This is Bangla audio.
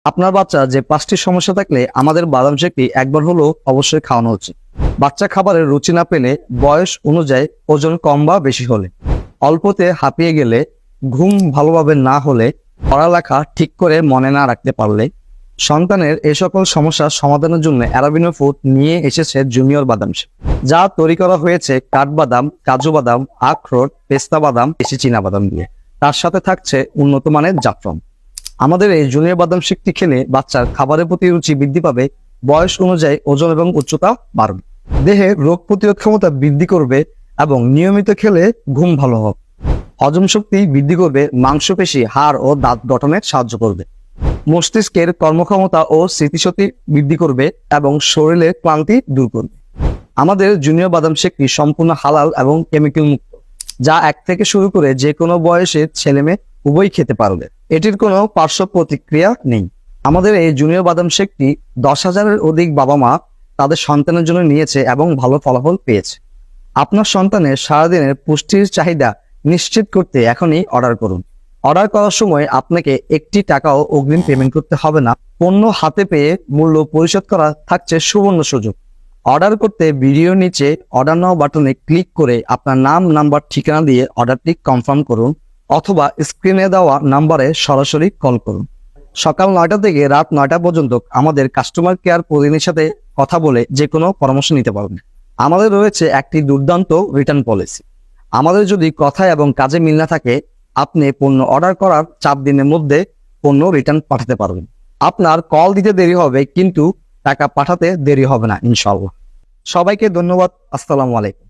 আপনার বাচ্চা যে 5টি সমস্যা থাকলে আমাদের বাদাম শেকটি একবার হলেও অবশ্যই খাওয়ানো উচিত। বাচ্চা খাবারের রুচি না পেলে, বয়স অনুযায়ী ওজন কম বা বেশি হলে, অল্পতে হাঁপিয়ে গেলে, ঘুম ভালোভাবে না হলে, পড়ালেখা ঠিক করে মনে না রাখতে পারলে, সন্তানের এই সকল সমস্যার সমাধানের জন্য অ্যারাবিনো ফুড নিয়ে এসেছে জুনিয়র বাদাম শেক, যা তৈরি করা হয়েছে কাঠবাদাম, কাজু বাদাম, আখরোট, পেস্তা বাদাম, দেশি চীনা বাদাম দিয়ে। তার সাথে থাকছে উন্নত মানের জাফরান। আমাদের এই জুনিয়র বাদাম শেকটি খেলে বাচ্চার খাবারের প্রতি রুচি বৃদ্ধি পাবে, বয়স অনুযায়ী ওজন এবং উচ্চতা বাড়বে, দেহে রোগ প্রতিরোধ ক্ষমতা বৃদ্ধি করবে এবং নিয়মিত খেলে ঘুম ভালো হবে, হজম শক্তি বৃদ্ধি করবে, মাংসপেশি, হাড় ও দাঁত গঠনে সাহায্য করবে, মস্তিষ্কের কর্মক্ষমতা ও স্মৃতিশক্তি বৃদ্ধি করবে এবং শরীরের ক্লান্তি দূর করবে। আমাদের জুনিয়র বাদাম শেকটি সম্পূর্ণ হালাল এবং কেমিক্যাল মুক্ত, যা 1 থেকে শুরু করে যে কোনো বয়সের ছেলেমেয়ে উভয়ই খেতে পারবে। এটির কোনো পার্শ্ব প্রতিক্রিয়া নেই। আমাদের এই জুনিয়র বাদাম শেকটি 10,000-এর অধিক বাবা মা তাদের সন্তানের জন্য নিয়েছে এবং ভালো ফলাফল পেয়েছে। আপনার সন্তানের সারাদিনের পুষ্টির চাহিদা নিশ্চিত করতে এখনই অর্ডার করুন। অর্ডার করার সময় আপনাকে 1 টাকাও অগ্রিম পেমেন্ট করতে হবে না। পণ্য হাতে পেয়ে মূল্য পরিশোধ করা থাকছে সুবর্ণ সুযোগ। অর্ডার করতে ভিডিওর নিচে অর্ডার নাও বাটনে ক্লিক করে আপনার নাম, নাম্বার, ঠিকানা দিয়ে অর্ডারটি কনফার্ম করুন অথবা স্ক্রিনে দেওয়া নাম্বারে সরাসরি কল করুন। সকাল 9টা থেকে রাত 9টা পর্যন্ত আমাদের কাস্টমার কেয়ার প্রতিনিধির সাথে কথা বলে যে কোনো পরামর্শ নিতে পারবেন। আমাদের রয়েছে একটি দুর্দান্ত রিটার্ন পলিসি। আমাদের যদি কথা এবং কাজে মিল না থাকে, আপনি পণ্য অর্ডার করার 4 দিনের মধ্যে পণ্য রিটার্ন পাঠাতে পারবেন। আপনার কল দিতে দেরি হবে কিন্তু টাকা পাঠাতে দেরি হবে না ইনশাআল্লাহ। সবাইকে ধন্যবাদ। আসসালামু আলাইকুম।